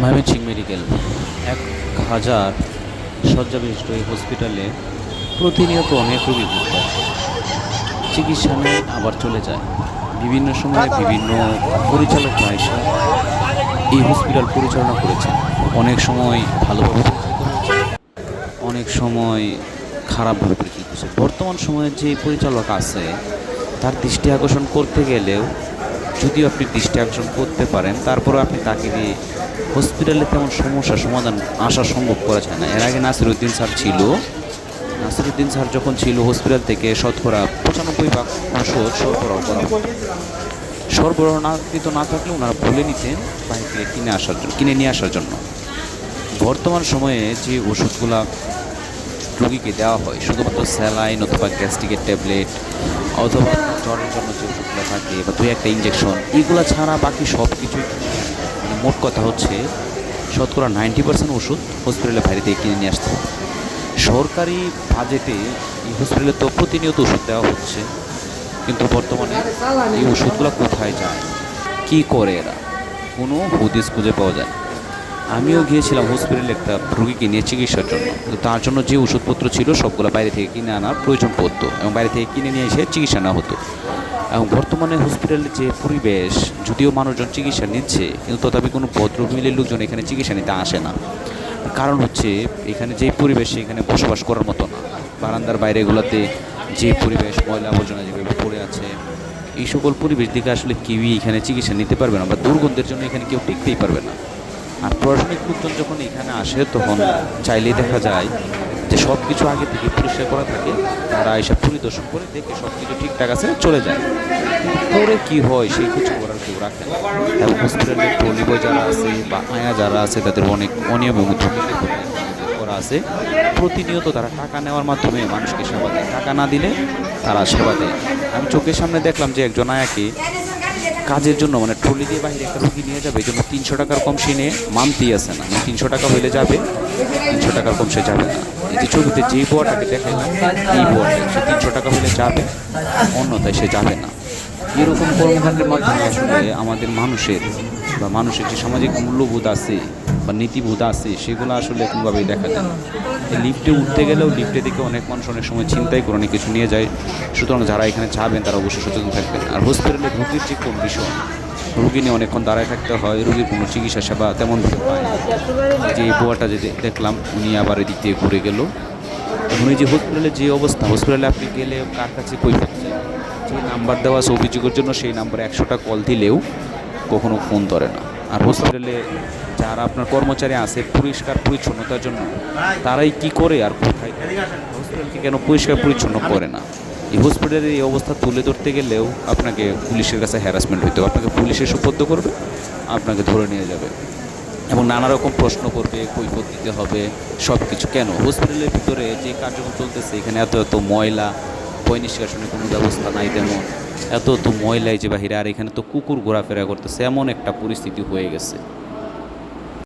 Mymensingh medical ১,০০০ শয্যা বিশিষ্ট এই হসপিটালে প্রতিনিয়ত অনেক রোগী ভর্তি আসে। চিকিৎসা নেয় আবার চলে যায়। বিভিন্ন সময়ে বিভিন্ন পরিচালকরা এসে এই হসপিটাল পরিচালনা করেছেন। অনেক সময় ভালোভাবে পরিচালিত হয়েছে, অনেক সময় খারাপভাবে পরিচালিত হয়েছে। বর্তমান সময়ে যে পরিচালক আছে তার দৃষ্টি আকর্ষণ করতে গেলেও, যদিও আপনি দৃষ্টি আকর্ষণ করতে পারেন, তারপরেও আপনি তাকে দিয়ে হসপিটালে তেমন সমস্যার সমাধান আসা সম্ভব করা যায় না। এর আগে নাসিরউদ্দিন স্যার ছিল। নাসিরউদ্দিন স্যার যখন ছিল, হসপিটাল থেকে শতকরা ৯৫ ভাগ ওষুধ সরবরাহ করা হতো। সরবরাহ না থাকলে ওনারা বলে নিতেন বাইরে থেকে কিনে নিয়ে আসার জন্য। বর্তমান সময়ে যে ওষুধগুলা রোগীকে দেওয়া হয়, শুধুমাত্র স্যালাইন অথবা গ্যাস্ট্রিকের ট্যাবলেট অথবা জ্বরের জন্য যে ওষুধগুলো থাকে বা ২-১টা ইঞ্জেকশন, এগুলো ছাড়া বাকি সব কিছুই, মানে মোট কথা হচ্ছে শতকরা 90% ওষুধ হসপিটালের বাইরে থেকে কিনে নিয়ে আসতে হয়। সরকারি বাজেটে এই হসপিটালে তো প্রতিনিয়ত ওষুধ দেওয়া হচ্ছে, কিন্তু বর্তমানে এই ওষুধগুলো কোথায় যায়, কী করে এরা, কোনো হদিস খুঁজে পাওয়া যায় না। আমিও গিয়েছিলাম হসপিটালে একটা রোগীকে নিয়ে চিকিৎসার জন্য, কিন্তু তার জন্য যে ওষুধপত্র ছিল সবগুলো বাইরে থেকে কিনে আনার প্রয়োজন পড়তো এবং বাইরে থেকে কিনে নিয়ে এসে চিকিৎসা নেওয়া হতো। এবং বর্তমানে হসপিটালের যে পরিবেশ, যদিও মানুষজন চিকিৎসা নিচ্ছে, কিন্তু তথাপি কোনো ভদ্র ফ্যামিলির লোকজন এখানে চিকিৎসা নিতে আসে না। কারণ হচ্ছে এখানে যে পরিবেশ, এখানে বসবাস করার মতো না। বারান্দার বাইরেগুলোতে যে পরিবেশ, ময়লা আবর্জনা যেভাবে পড়ে আছে, এই সকল পরিবেশ দিকে আসলে কেউই এখানে চিকিৎসা নিতে পারবে না, বা দুর্গন্ধের জন্য এখানে কেউ টিকতেই পারবে না। আর প্রশাসনিক লোকজন যখন এখানে আসে, তখন চাইলেই দেখা যায় যে সব কিছু আগে থেকে পরিষ্কার করা থাকে। তারা এসব পরিদর্শন করে দেখে সব কিছু ঠিকঠাক আছে, চলে যায়। পরে কি হয় সেই খোঁজ খবর আর কেউ রাখে না। এবং হসপিটালের ট্রলি বয় যারা আছে বা আয়া যারা আছে, তাদের অনেক অনিয়ম এবং দুর্নীতি করা আছে। প্রতিনিয়ত তারা টাকা নেওয়ার মাধ্যমে মানুষকে সেবা দেয়, টাকা না দিলে তারা সেবা দেয়। আমি চোখের সামনে দেখলাম যে একজন আয়াকে কাজের জন্য, মানে ট্রলি দিয়ে বাইরে একটা রুগী নিয়ে যাবে, এই জন্য ৩০০ টাকার কম সে নিয়ে মানতেই আসে না। ৩০০ টাকা হইলে যাবে, ৩০০ টাকার কম সে যাবে না। এই যে ছবিতে যেই বোয়াটাকে দেখাইলাম, এই বোয়াটা সে ৩০০ টাকা হইলে যাবে, অন্যথায় সে যাবে না। এরকম কর্মকাণ্ডের মাধ্যমে আসলে আমাদের মানুষের যে সামাজিক মূল্যবোধ আছে বা নীতিবোধ আছে, সেগুলো আসলে কোনোভাবেই দেখা যায় না। লিফটে উঠতে গেলেও লিফটে দেখে অনেক মানুষ অনেক সময় চিন্তাই করে অনেক কিছু নিয়ে যায়। সুতরাং যারা এখানে যাবেন তারা অবশ্যই সচেতন থাকবেন। আর হসপিটালে রোগীর যে কন্ডিশন, রুগী নিয়ে অনেকক্ষণ দাঁড়ায় থাকতে হয়, রুগীর কোনো চিকিৎসা সেবা তেমনভাবে পায় না। যে এই বোয়াটা যে দেখলাম, উনি আবার এদিক দিয়ে ঘুরে গেল। এখন এই যে হসপিটালের যে অবস্থা, হসপিটালে আপনি গেলে কার কাছে কৈফিয়ত চাইবেন? যে নাম্বার দেওয়া আছে অভিযোগের জন্য, সেই নাম্বারে ১০০টা কল দিলেও কখনো ফোন ধরে না। আর হসপিটালে যারা আপনার কর্মচারী আছে পরিষ্কার পরিচ্ছন্নতার জন্য, তারাই কি করে আর কোথায়, হসপিটালকে কেন পরিষ্কার পরিচ্ছন্ন করে না? এই হসপিটালের এই অবস্থা তুলে ধরতে গেলেও আপনাকে পুলিশের কাছে হ্যারাসমেন্ট হইতে হবে, আপনাকে পুলিশে সুপর্দ করবে, আপনাকে ধরে নিয়ে যাবে এবং নানা রকম প্রশ্ন করবে, কৈফিয়ত দিতে হবে সব কিছু। কেন হসপিটালের ভিতরে যে কার্যক্রম চলতেছে, এখানে এত এত ময়লা, পয় নিষ্কাশনের কোনো ব্যবস্থা নাই তেমন, এত ময়লাই যে বাহিরে, আর এখানে তো কুকুর ঘোরাফেরা করতেছে, এমন একটা পরিস্থিতি হয়ে গেছে।